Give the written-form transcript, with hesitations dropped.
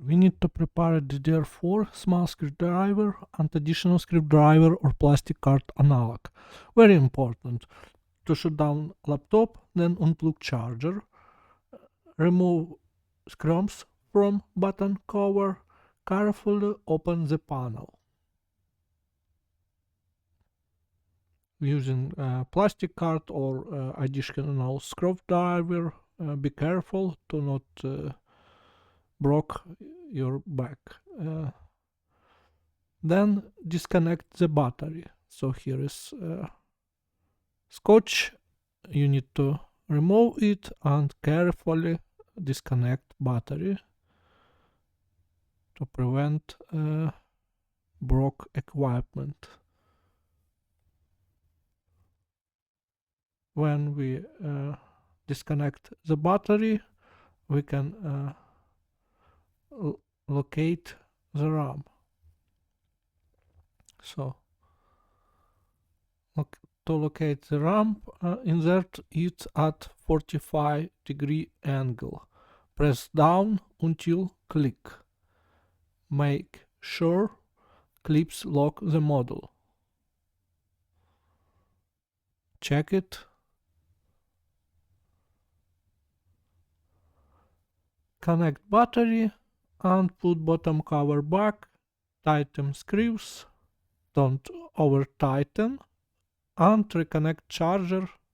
we need to prepare a DDR4 small screwdriver and additional screwdriver or plastic card analog. Very important. To shut down laptop, then unplug charger, remove crumbs from button cover, carefully open the panel. Using plastic card or additional screwdriver, be careful to not break your back. Then disconnect the battery. So here is scotch. You need to remove it and carefully disconnect battery to prevent broke equipment. When we disconnect the battery, we can locate the RAM. So to locate the RAM, insert it at 45-degree angle. Press down until click. Make sure clips lock the module. Check it. Connect battery and put bottom cover back. Tighten screws. Don't over tighten. And reconnect charger